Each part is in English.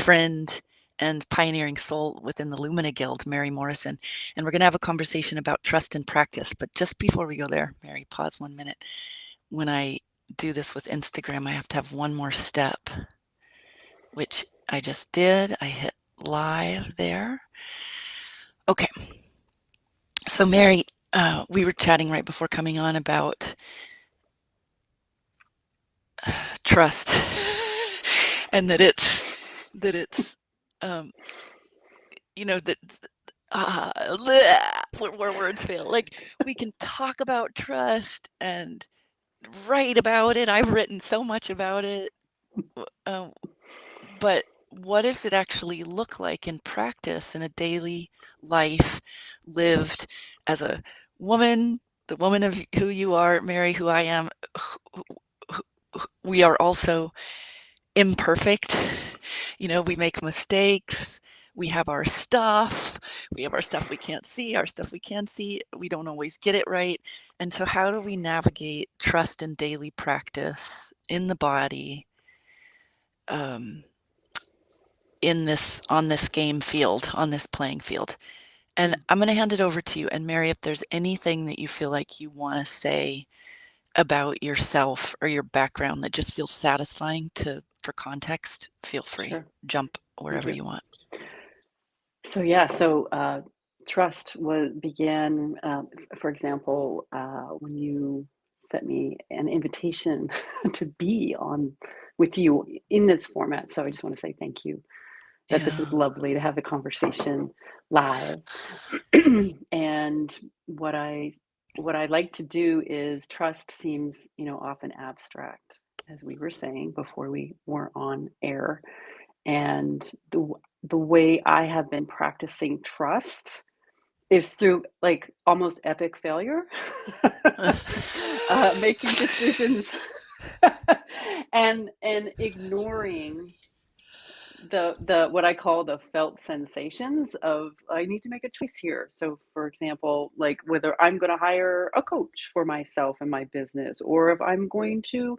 friend and pioneering soul within the Lumina Guild, Mary Morrison. And we're going to have a conversation about trust and practice. But just before we go there, Mary, pause 1 minute. When I do this with Instagram, I have to have one more step, which I just did. I hit live there. Okay. So, Mary, we were chatting right before coming on about trust and that it's um, that where words fail. Like, we can talk about trust and write about it. I've written so much about it. Um, but what does it actually look like in practice in a daily life lived as a woman, the woman of who you are, Mary, who I am? We are also imperfect. We make mistakes. We have our stuff. We have our stuff we can't see, our stuff we can see. We don't always get it right. And so, how do we navigate trust in daily practice in the body, on this game field, on this playing field? And I'm going to hand it over to you. And Mary, if there's anything that you feel like you want to say about yourself or your background that just feels satisfying for context, feel free. Sure. Jump wherever Thank you want. So trust began, for example, when you sent me an invitation to be on with you in this format. So I just want to say thank you. That this is Yeah. lovely to have the conversation live. And what I like to do is trust seems, often abstract, as we were saying before we were on air. And the way I have been practicing trust is through like almost epic failure, making decisions and ignoring the what I call the felt sensations of I need to make a choice here. So for example, like whether I'm going to hire a coach for myself and my business, or if I'm going to,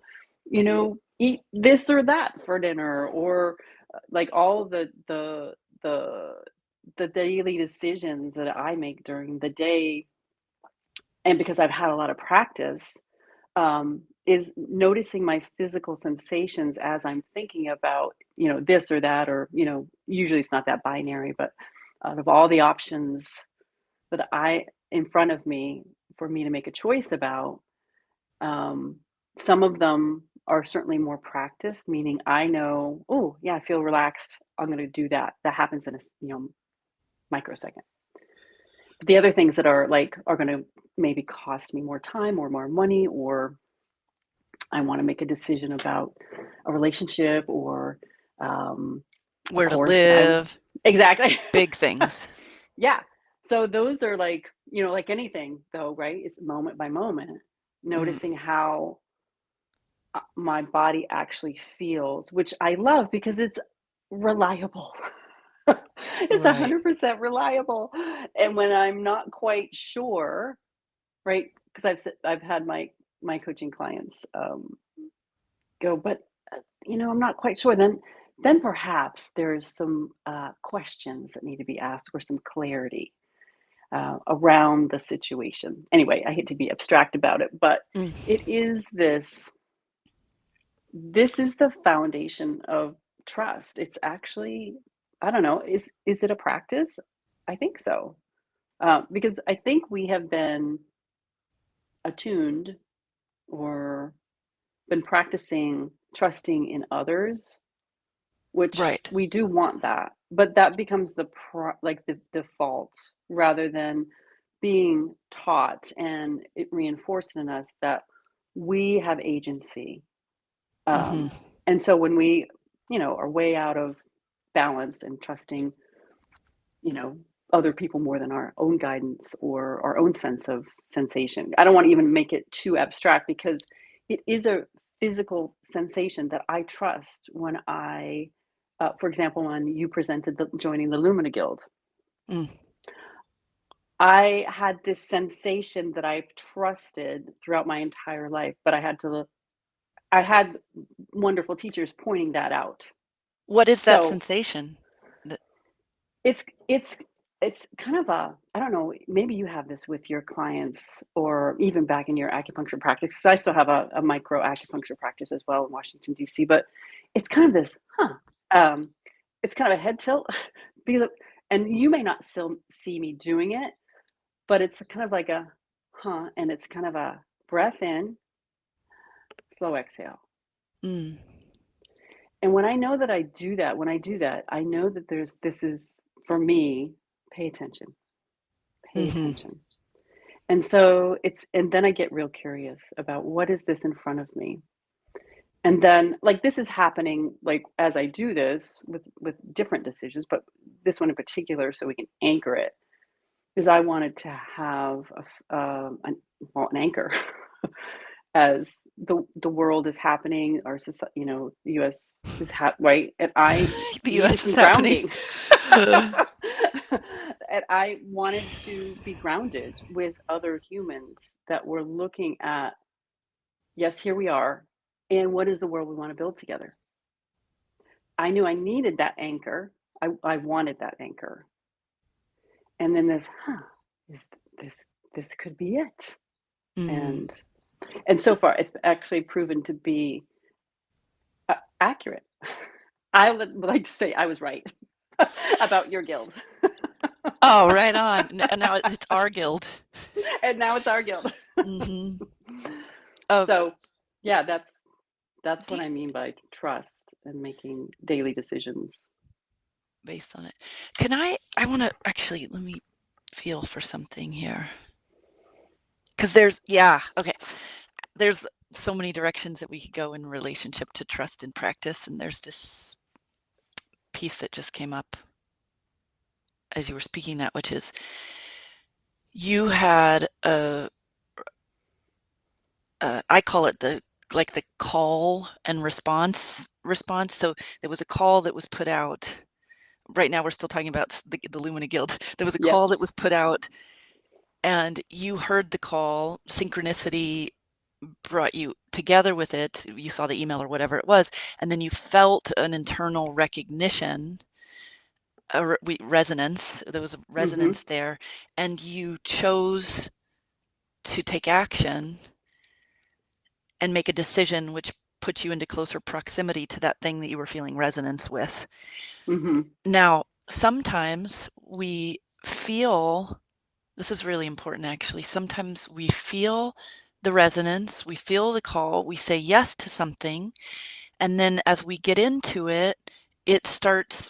eat this or that for dinner, or like all the the daily decisions that I make during the day. And because I've had a lot of practice, is noticing my physical sensations as I'm thinking about, this or that, or, usually it's not that binary, but out of all the options that in front of me for me to make a choice about, um, some of them are certainly more practiced, meaning I know, oh, yeah, I feel relaxed. I'm going to do that. That happens in a, microsecond. But the other things that are going to maybe cost me more time or more money, or I want to make a decision about a relationship, or, of Where to course, I live, exactly. big things. Yeah. So those are like, like anything though, right? It's moment by moment, Mm, noticing how my body actually feels, which I love because it's reliable. It's right. 100% reliable. And when I'm not quite sure, right? Because I've had my coaching clients go, but I'm not quite sure. Then perhaps there's some questions that need to be asked, or some clarity around the situation. Anyway, I hate to be abstract about it, but Mm, it is this. This is the foundation of trust. It's actually, I don't know, is it a practice? I think so, because I think we have been attuned, or been practicing trusting in others, which right. we do want that, but that becomes like the default, rather than being taught and it reinforced in us that we have agency. Hmm. And so when we, are way out of balance and trusting, you know, other people more than our own guidance or our own sense of sensation. I don't want to even make it too abstract, because it is a physical sensation that I trust when for example, when you presented joining the Lumina Guild, Mm, I had this sensation that I've trusted throughout my entire life, but I had wonderful teachers pointing that out. What is that So sensation? That it's it's it's kind of a, I don't know, maybe you have this with your clients or even back in your acupuncture practice. 'Cause I still have a micro acupuncture practice as well in Washington, DC, but it's kind of this, huh? Um, it's kind of a head tilt because, and you may not still see me doing it, but it's kind of like a huh, and it's kind of a breath in, slow exhale. mm, And when I know that I do that, when I do that, I know that this is for me, pay attention, pay mhm. attention. And so and then I get real curious about what is this in front of me? And then like this is happening like as I do this with different decisions, but this one in particular, so we can anchor it, is I wanted to have an anchor as the world is happening, our society, the U.S. is right, and I The needed US some is happening. grounding, and I wanted to be grounded with other humans that were looking at, yes, here we are, and what is the world we want to build together. I knew I needed that anchor. I wanted that anchor, and then is this this could be it, Mm. and and so far it's actually proven to be accurate. I would like to say I was right about your guild. Oh, right on. Now it's our guild. And now it's our guild. Mhm. Uh, So, yeah, that's do what you I mean by trust and making daily decisions. based on it. I wanna actually let me feel for something here. 'Cause there's yeah, okay. There's so many directions that we could go in relationship to trust and practice, and there's this piece that just came up as you were speaking that, which is you had I call it the call and response. So there was a call that was put out. Right now, we're still talking about the Lumina Guild. There was a Yep. call that was put out, and you heard the call. Synchronicity brought you together with it. You saw the email or whatever it was, and then you felt an internal recognition, resonance. There was a Mhm. resonance there, and you chose to take action and make a decision which puts you into closer proximity to that thing that you were feeling resonance with. Mhm. Now, sometimes we feel this is really important actually. Sometimes we feel the resonance, we feel the call, we say yes to something, and then as we get into it,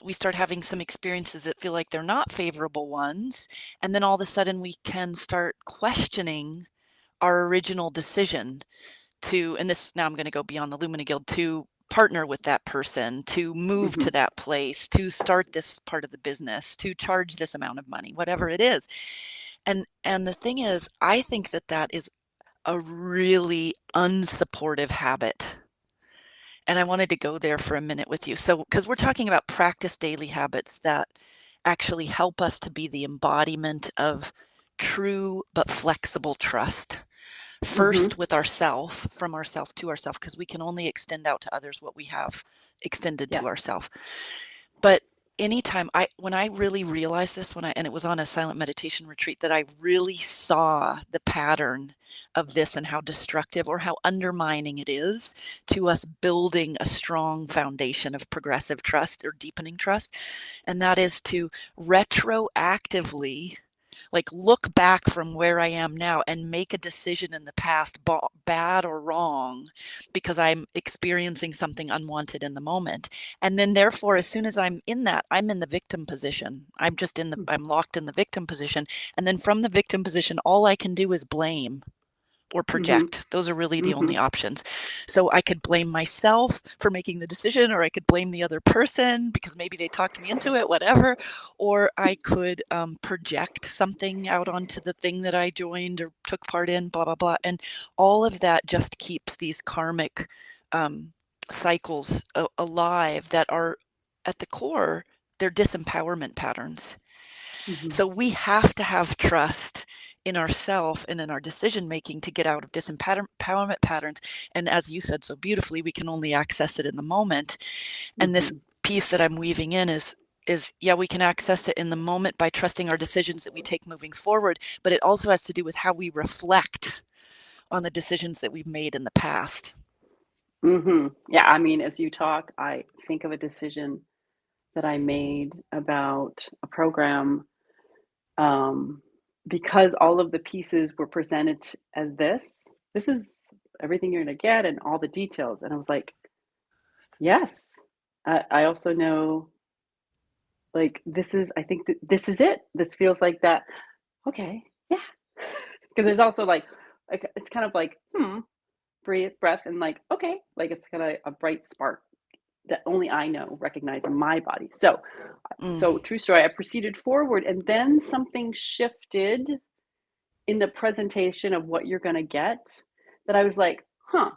we start having some experiences that feel like they're not favorable ones, and then all of a sudden we can start questioning our original decision to, and this now I'm going to go beyond the Lumina Guild, to partner with that person, to move to Mhm. that place, to start this part of the business, to charge this amount of money, whatever it is. And the thing is, I think that that is a really unsupportive habit. And I wanted to go there for a minute with you. So, because we're talking about practice daily habits that actually help us to be the embodiment of true but flexible trust. Mhm. First with ourself, from ourself to ourself, because we can only extend out to others what we have extended Yeah. to ourself. But anytime when I really realized this and it was on a silent meditation retreat that I really saw the pattern of this and how destructive or how undermining it is to us building a strong foundation of progressive trust or deepening trust. And that is to retroactively like look back from where I am now and make a decision in the past, bad or wrong, because I'm experiencing something unwanted in the moment. And then therefore, as soon as I'm in that, I'm in the victim position. Mm. I'm locked in the victim position. And then from the victim position, all I can do is blame or Mhm. project. Those are really the only Mhm. options. So I could blame myself for making the decision, or I could blame the other person because maybe they talked me into it, whatever. Or I could project something out onto the thing that I joined or took part in, blah, blah, blah. And all of that just keeps these karmic um, cycles alive that are at the core, they're disempowerment patterns. Mhm. So we have to have trust in ourself and in our decision making to get out of disempowerment patterns. And as you said so beautifully, we can only access it in the moment. And this Mhm. piece that I'm weaving in is yeah, we can access it in the moment by trusting our decisions that we take moving forward, but it also has to do with how we reflect on the decisions that we've made in the past. Yeah, I mean, as you talk, I think of a decision that I made about a program, um, because all of the pieces were presented as this is everything you're gonna get and all the details. And I was like, yes. I also know, like, I think that this is it. This feels like that. Okay, yeah. Because there's also like, it's kind of like, breathe, breath, and like, okay, like it's kind of a bright spark that only I know, recognize in my body. Mm, So true story. I proceeded forward, and then something shifted in the presentation of what you're gonna get that I was like, huh,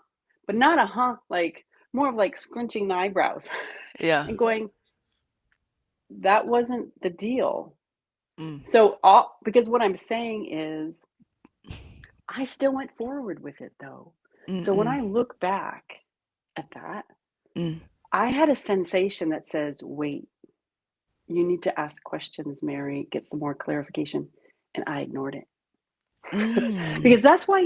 but not a huh, like more of like scrunching the eyebrows yeah. and going, that wasn't the deal. Mm, So all because what I'm saying is I still went forward with it though. mm, So when mm, I look back at that, mm, I had a sensation that says, wait, you need to ask questions, Mary, get some more clarification. And I ignored it. mm, Because that's why,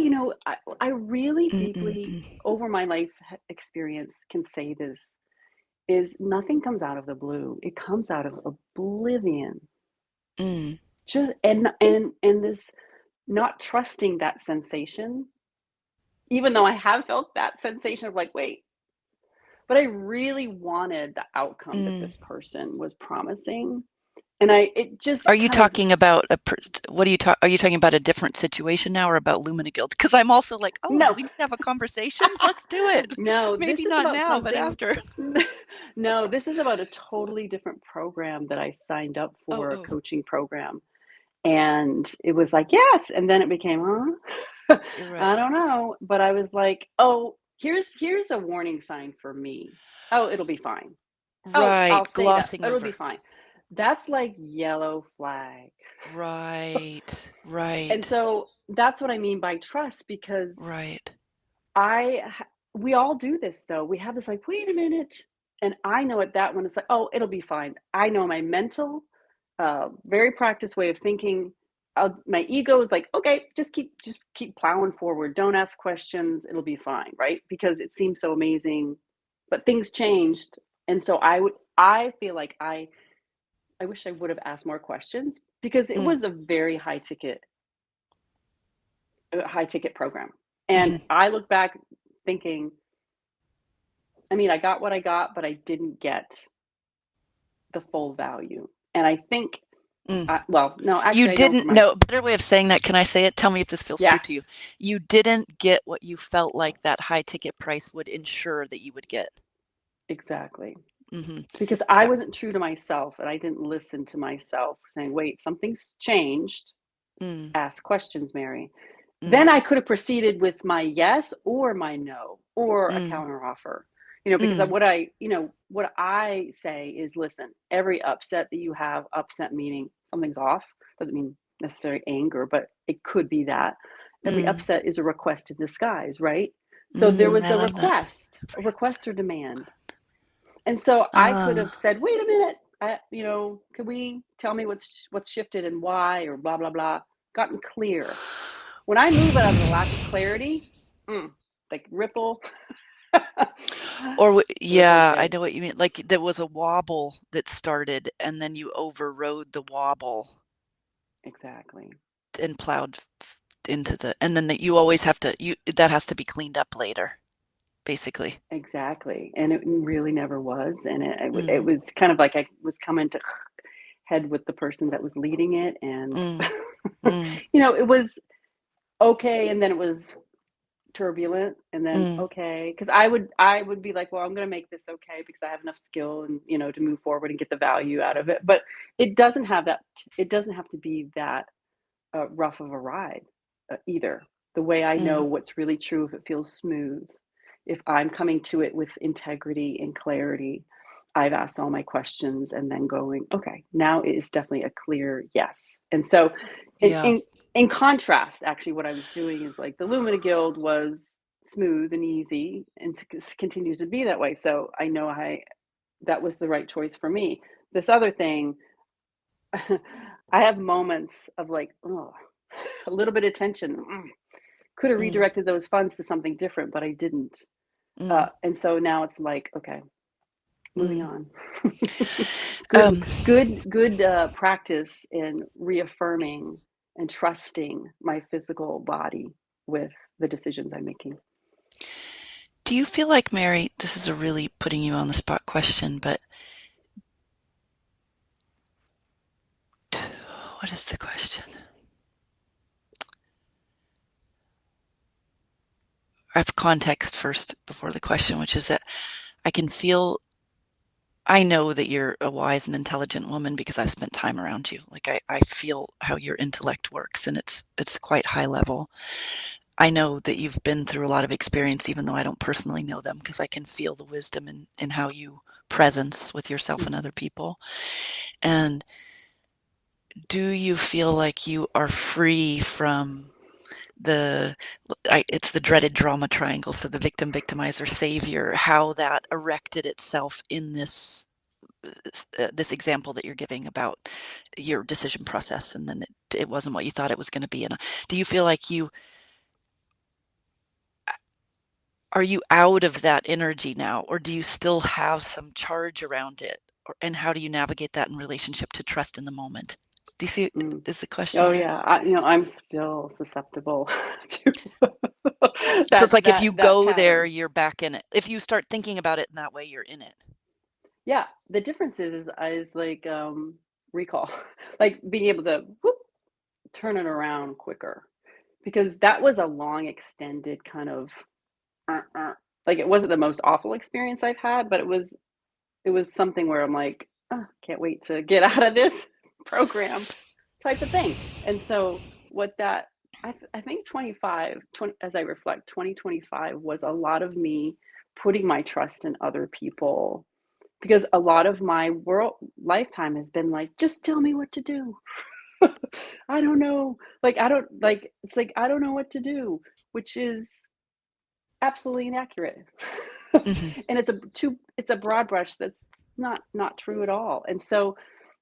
I really mm, mm, deeply mm, over my life experience can say this is nothing comes out of the blue. It comes out of oblivion. mm, Just and this not trusting that sensation, even though I have felt that sensation of like, wait, but I really wanted the outcome that mm. this person was promising. And it just Are you kind of talking about what are you talking about a different situation now or about Lumina Guild? Because I'm also like, oh, do no. we need to have a conversation? Let's do it. No, Maybe this is not about now, but something. after. No, this is about a totally different program that I signed up Oh, for, a oh, coaching program. And it was like, yes. And then it became, huh? you're right. I don't know. But I was like, oh, here's a warning sign for me. Oh, it'll be fine. Oh, I'll Right. say that. Glossing It'll be over. fine. That's like yellow flag. Right. And Right. so that's what I mean by trust because Right. we all do this though. We have this like, wait a minute. And I know at that one, it's like, oh, it'll be fine. I know my mental, very practiced way of thinking. My ego is like, okay, just keep plowing forward. Don't ask questions. It'll be fine, right? Because it seems so amazing, but things changed, and so I feel like I wish I would have asked more questions because it Mm, was a very high ticket program, and mhm, I look back thinking, I mean, I got what I got, but I didn't get the full value. And I think, mm. well, no, You actually, I know for didn't my, know a better way of saying that, can I say it? Tell me if this feels true yeah, to you. You didn't get what you felt like that high ticket price would ensure that you would get. exactly. Mhm. Because I Yeah. wasn't true to myself and I didn't listen to myself saying, wait, something's changed. Mm, Ask questions, Mary. mm, Then I could have proceeded with my yes or my no or a mm, counter offer. Because mm, what I say is, listen, every upset that you have, upset meaning something's off, doesn't mean necessarily anger, but it could be that. Every mm, upset is a request in disguise, right? So there mm. was I a love that phrase. request or demand. And so I could have Ah. said, wait a minute, could we tell me what's shifted and why or blah, blah, blah, gotten clear. When I move out of the lack of clarity, mm, like ripple, Or ripples yeah, I away. know what you mean. Like there was a wobble that started and then you overrode the wobble Exactly. and plowed into the and then that you always have to you that has to be cleaned up later, basically. Exactly. And it really never was. And it Mm, was kind of like I was coming to head with the person that was leading it. And, mm, mm, it was okay. And then it was turbulent, and then mm, okay, because I would be like, well, I'm going to make this okay because I have enough skill and to move forward and get the value out of it. But it doesn't have that. It doesn't have to be that rough of a ride either. The way I know mm, what's really true, if it feels smooth, if I'm coming to it with integrity and clarity, I've asked all my questions and then going, okay, now it is definitely a clear yes. And so, in yeah. in, in contrast, actually, what I was doing is like the Lumina Guild was smooth and easy, and continues to be that way. So I know that was the right choice for me. This other thing, I have moments of like, oh, a little bit of tension. Could have Mm, redirected those funds to something different, but I didn't. mm, And so now it's like, okay, moving mm. on. good, Um, good practice in reaffirming and trusting my physical body with the decisions I'm making. do you feel like, Mary, this is a really putting you on the spot question, but what is the question? I have context first before the question, which is that I can feel, I know that you're a wise and intelligent woman because I've spent time around you. Like I feel how your intellect works and it's quite high level. I know that you've been through a lot of experience, even though I don't personally know them, because I can feel the wisdom in how you presence with yourself and Mm-hmm. other people. And do you feel like you are free from the it's the dreaded drama triangle, so the victim, victimizer, savior, how that erected itself in this example that you're giving about your decision process, and then it wasn't what you thought it was going to be. And do you feel like you are you out of that energy now, or do you still have some charge around it? And how do you navigate that in relationship to trust in the moment? Do you see? Mm. Is the question Oh there? yeah, I'm still susceptible to So it's like if you that go there, pattern. you're back in it. If you start thinking about it in that way, you're in it. Yeah, the difference is like recall, like being able to whoop, turn it around quicker because that was a long extended kind of like it wasn't the most awful experience I've had, but it was something where I'm like, oh, can't wait to get out of this program type of thing. And so what that I think 20 as I reflect, 2025 was a lot of me putting my trust in other people because a lot of my world lifetime has been like, just tell me what to do. I don't know. Like I don't like it's like I don't know what to do, which is absolutely inaccurate. Hmm. And it's a broad brush that's not true at all. And so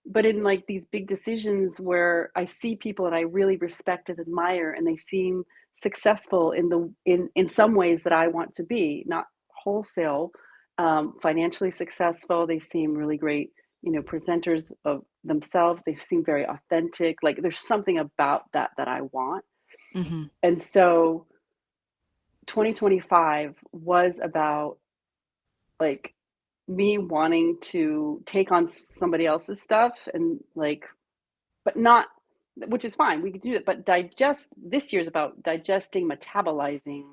but in like these big decisions where I see people and I really respect and admire and they seem successful in some ways that I want to be, not wholesale, financially successful. They seem really great, presenters of themselves. They seem very authentic. Like there's something about that I want. Hmm. And so 2025 was about like me wanting to take on somebody else's stuff and like but not which is fine, we could do it, but digest this year's about digesting, metabolizing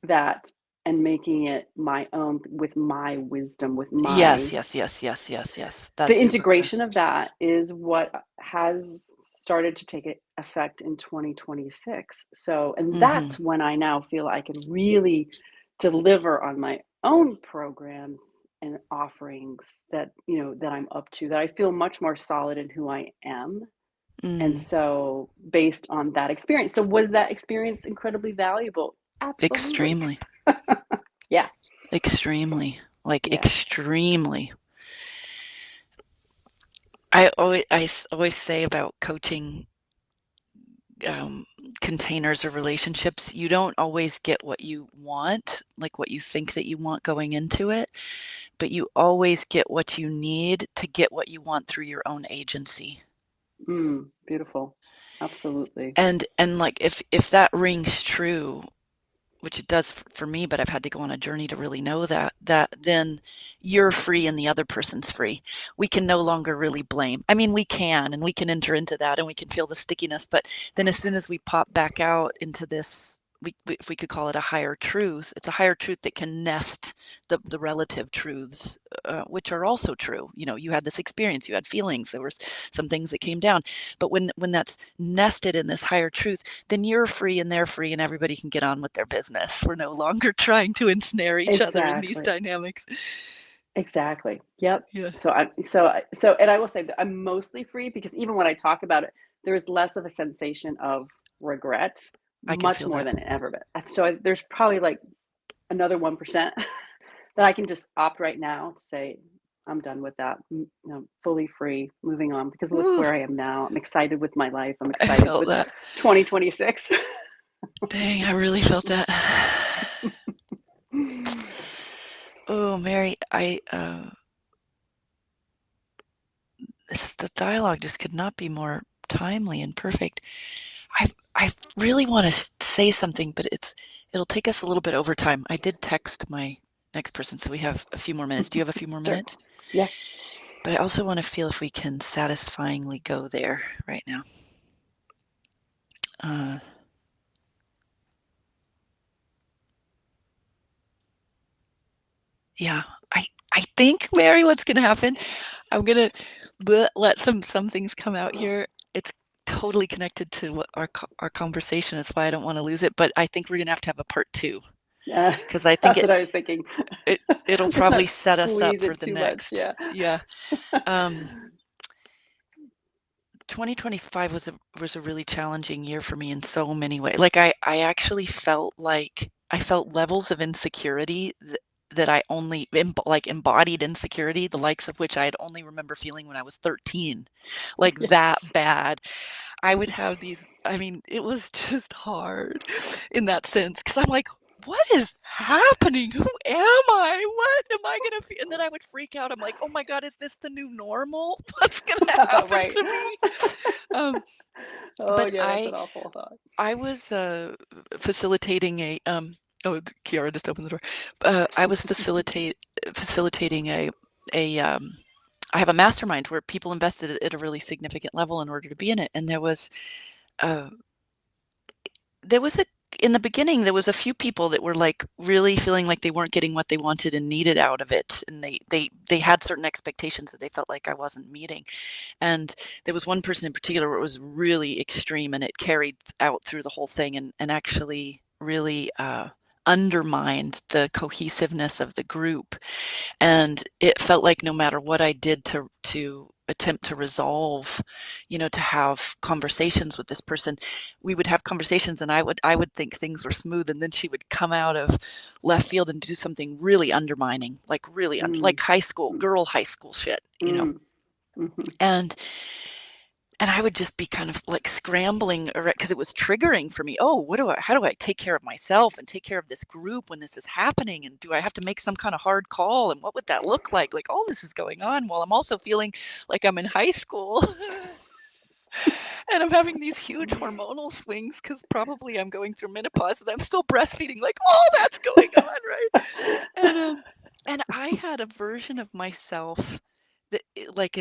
that and making it my own with my wisdom, with my Yes, yes, yes, yes, yes, yes. the That's super clear. integration of that is what has started to take effect in 2026. So, and Hmm. that's when I now feel I can really deliver on my own programs and offerings that I'm up to, that I feel much more solid in who I am. And Mm. so, based on that experience. So, was that experience incredibly valuable? Absolutely. Extremely, Yeah. extremely, like Yeah. extremely. Always say about coaching um, containers or relationships, you don't always get what you want, like what you think that you want going into it, but you always get what you need to get what you want through your own agency. Beautiful. Absolutely. And like if that rings true, which it does for me, but I've had to go on a journey to really know that then you're free and the other person's free. We can no longer really blame. I mean, we can, and we can enter into that and we can feel the stickiness, but then as soon as we pop back out into this, if we could call it a higher truth, it's a higher truth that can nest the relative truths, which are also true. You had this experience, you had feelings, there were some things that came down, but when that's nested in this higher truth, then you're free and they're free and everybody can get on with their business. We're no longer trying to ensnare each other in these Exactly. dynamics. Exactly. Yep. Yeah, And I will say that I'm mostly free because even when I talk about it, there is less of a sensation of regret, I can much feel more that. than ever been. There's probably like another 1% that I can just opt right now to say, I'm done with that. Fully free, moving on because look Ooh, where I am now. I'm excited with my life. I'm I excited felt with that. 2026. Dang, I really felt that. Oh, Mary, the dialogue just could not be more timely and perfect. I really want to say something, but it'll take us a little bit over time. I did text my next person, so we have a few more minutes. Do you have a few more Sure. minutes? Yeah. But I also want to feel if we can satisfyingly go there right now. Uh, yeah, I think, Mary, what's going to happen, I'm going to let some things come out here. It's totally connected to what our conversation is, why I don't want to lose it, but I think we're going to have a part two Yeah. because I think That's what I was thinking. it'll Let's probably not set us up squeeze for it the too much. next. Yeah. Yeah. Um, 2025 was a really challenging year for me in so many ways. Like I actually felt like I felt levels of insecurity that I only like embodied insecurity, the likes of which I had only remember feeling when I was 13. Like that Yes. bad. I would have these, I mean, it was just hard in that sense because I'm like, what is happening? Who am I? What am I going to feel? And then I would freak out. I'm like, oh my God, is this the new normal? What's going to happen Right. to me? Um, Oh, but yeah, that's an awful thought. I was facilitating oh, Kiara just opened the door. I was facilitating a I have a mastermind where people invested at a really significant level in order to be in it, and uh, there was a in the beginning there was a few people that were like really feeling like they weren't getting what they wanted and needed out of it, and they had certain expectations that they felt like I wasn't meeting. And there was one person in particular where it was really extreme and it carried out through the whole thing and actually really undermined the cohesiveness of the group. And it felt like no matter what I did to attempt to resolve, to have conversations with this person, we would have conversations and I would think things were smooth, and then she would come out of left field and do something really undermining, like really Mm, like mm, high school shit. mm, mhm. And I would just be kind of like scrambling because it was triggering for me. Oh, how do I take care of myself and take care of this group when this is happening? And do I have to make some kind of hard call? And what would that look like? Like all this is going on while I'm also feeling like I'm in high school. And I'm having these huge hormonal swings because probably I'm going through menopause and I'm still breastfeeding, like all that's going on, right? And I had a version of myself that like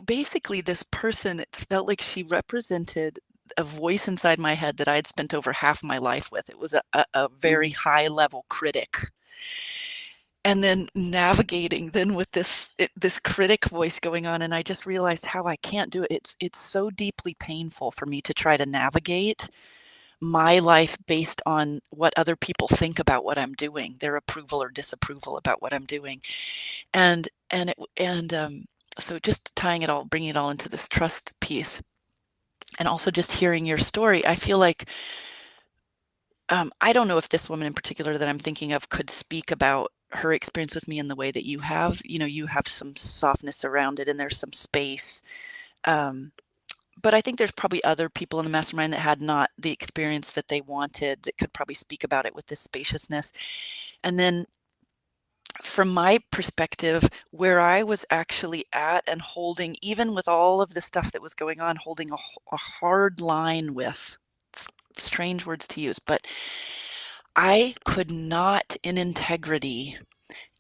basically this person, it felt like she represented a voice inside my head that I had spent over half my life with. It was a very Mm. high level critic. And then navigating then with this critic voice going on, and I just realized how I can't do it. It's so deeply painful for me to try to navigate my life based on what other people think about what I'm doing, their approval or disapproval about what I'm doing. And so just tying it all, bringing it all into this trust piece, and also just hearing your story, I feel like I don't know if this woman in particular that I'm thinking of could speak about her experience with me in the way that you have. You have some softness around it, and there's some space. Um, but I think there's probably other people in the mastermind that had not the experience that they wanted that could probably speak about it with this spaciousness. And then from my perspective, where I was actually at and holding, even with all of the stuff that was going on, holding a hard line with, strange words to use, but I could not in integrity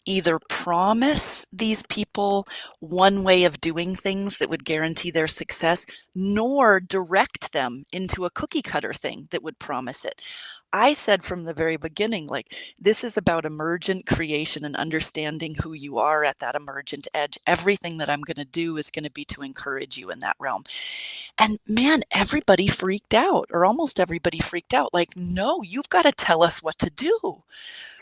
either promise these people one way of doing things that would guarantee their success, nor direct them into a cookie cutter thing that would promise it. I said from the very beginning, like, this is about emergent creation and understanding who you are at that emergent edge. Everything that I'm going to do is going to be to encourage you in that realm. And man, everybody freaked out, or almost everybody freaked out. Like, no, you've got to tell us what to do.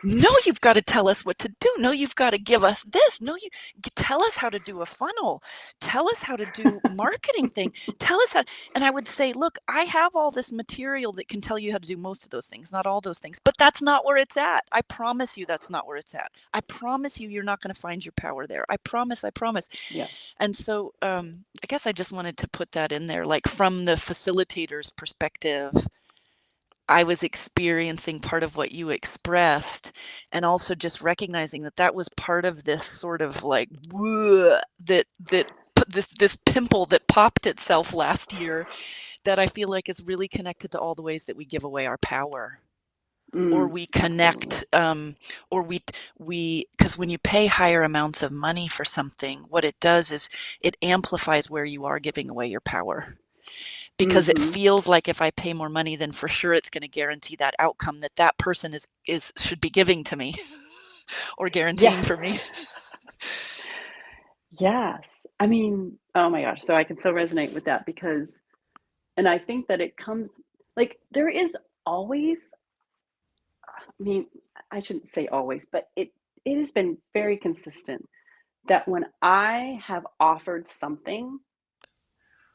No, you've got to tell us what to do. No, you've got to give us this. No, you tell us how to do a funnel. Tell us how to do marketing thing. Tell us how. And I would say, look, I have all this material that can tell you how to do most of those things. things, not all those things, but that's not where it's at. I promise you that's not where it's at. I promise you're not going to find your power there. I promise, I promise. Yes. And so I guess I just wanted to put that in there, like from the facilitator's perspective. I was experiencing part of what you expressed, and also just recognizing that that was part of this sort of like this pimple that popped itself last year, that I feel like is really connected to all the ways that we give away our power, or we Absolutely. connect, or we because when you pay higher amounts of money for something, what it does is it amplifies where you are giving away your power, because it Hmm. feels like if I pay more money, then for sure it's going to guarantee that outcome that that person is should be giving to me or Yeah. guaranteeing for me. Yes. I mean, oh my gosh. So I can so resonate with that because, and I think that it comes like there is always, I mean, I shouldn't say always, but it has been very consistent that when I have offered something,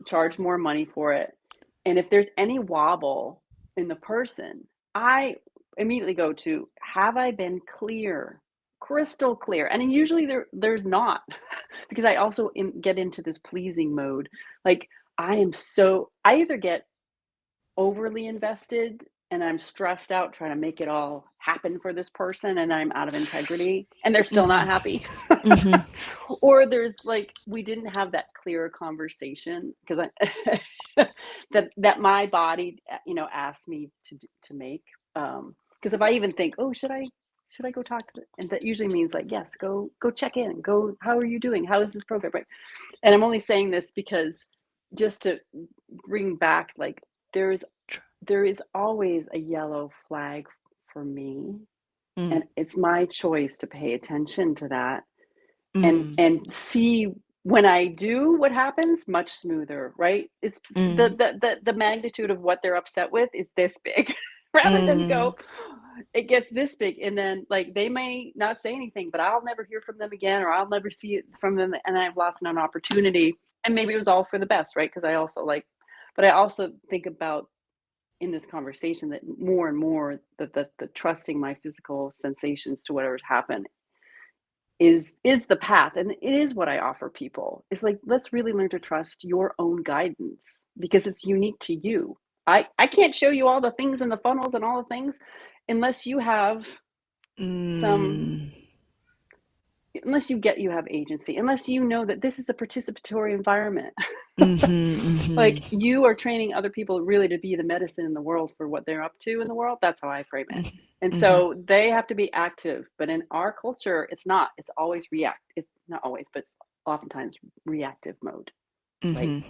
charge more money for it, and if there's any wobble in the person, I immediately go to, have I been clear? Crystal clear. And then usually there's not because I also get into this pleasing mode. Like I either get overly invested and I'm stressed out trying to make it all happen for this person and I'm out of integrity and they're still not Mhm. happy. Mhm. Or there's like we didn't have that clear conversation because I that my body asked me to make because if I even think, oh, should I go talk to and that usually means like, yes, go check in, go, how are you doing, how is this program, right? And I'm only saying this because just to bring back like there's there is always a yellow flag for me, Mm. and it's my choice to pay attention to that Mm. and see when I do what happens much smoother, right? It's Mm. the magnitude of what they're upset with is this big rather than Mm. go it gets this big and then like they may not say anything, but I'll never hear from them again or I'll never see it from them and I've lost an opportunity. And maybe it was all for the best, right? Because I also like but I also think about in this conversation that more and more that the trusting my physical sensations to whatever's happened is the path and it is what I offer people. It's like let's really learn to trust your own guidance because it's unique to you. I can't show you all the things in the funnels and all the things unless you have some Mm. unless you have agency, unless you know that this is a participatory environment. Mhm. Like Mhm. you are training other people really to be the medicine in the world for what they're up to in the world. That's how I frame it. Mhm. And Mhm. so they have to be active, but in our culture, it's not. It's always react. It's not always, but oftentimes reactive mode. Like Mhm.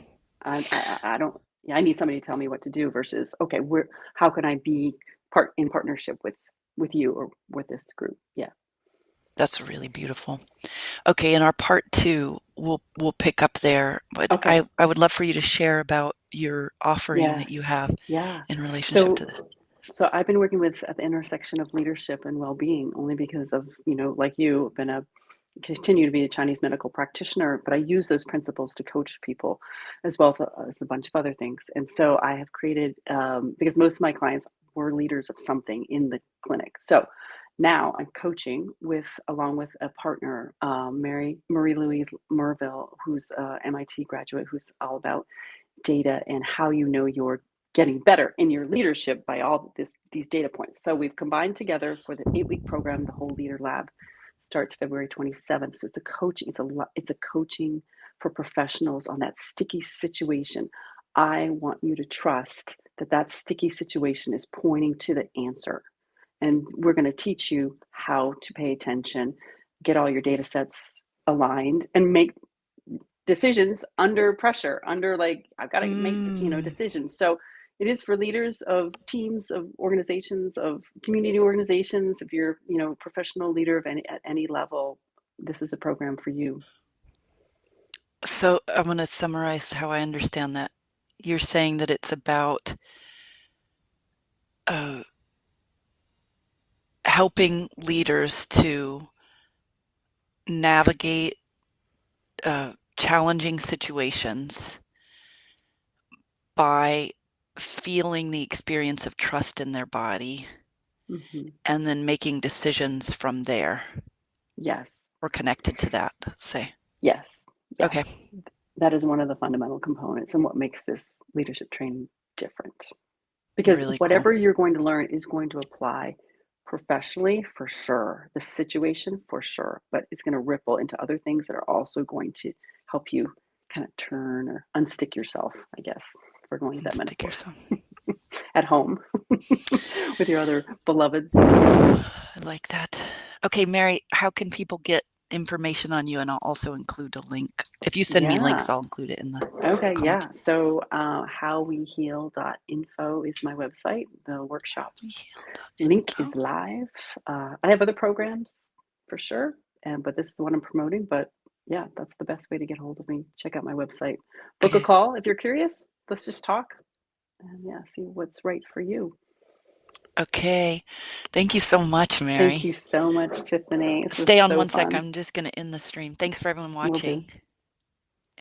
I don't. Yeah, I need somebody to tell me what to do versus okay, where how can I be in partnership with you or with this group? Yeah. That's really beautiful. Okay, in our part 2, we'll pick up there, but Okay. I would love for you to share about your offering that Yes. you have Yeah. in relationship to this. So I've been working with at the intersection of leadership and well-being only because of, like you, been a continue to be a Chinese medical practitioner, but I use those principles to coach people as well as a bunch of other things. And so I have created because most of my clients were leaders of something in the clinic. So now I'm coaching with along with a partner, Marie Louise Merville, who's a MIT graduate, who's all about data and how you know you're getting better in your leadership by all these data points. So we've combined together for the 8-week program, the whole leader lab starts February 27th. So it's a coaching for professionals on that sticky situation. I want you to trust that that sticky situation is pointing to the answer. And we're going to teach you how to pay attention, get all your data sets aligned and make decisions under pressure, under like I've got to make Mm. decisions. So it is for leaders of teams, of organizations, of community organizations. If you're a professional leader of any at any level, this is a program for you. So I'm going to summarize how I understand that. You're saying that it's about uh, helping leaders to navigate challenging situations by feeling the experience of trust in their body Mhm. and then making decisions from there Yes. or connected to that, say. Yes. Okay. Yes. That is one of the fundamental components and what makes this leadership training different. Because Really cool. whatever you're going to learn is going to apply professionally for sure, the situation for sure, but it's going to ripple into other things that are also going to help you kind of turn or unstick yourself, I guess, for going with And that stick metaphor, yourself. at home with your other beloveds. I like that. Okay, Mary, how can people get information on you? And I'll also include a link. If you send me Yeah. links, I'll include it in the Okay. comments. Yeah. So, howweheal.info is my website. The workshops link Heal.info. is live. I have other programs for sure, but this is the one I'm promoting. But yeah, that's the best way to get hold of me. Check out my website. Book a Okay. call if you're curious. Let's just talk and yeah, see what's right for you. Okay. Thank you so much, Thank you Mary. so much, Tiffany. This was Stay on so one sec. fun. I'm just going to end the stream. Thanks for everyone Will do. watching.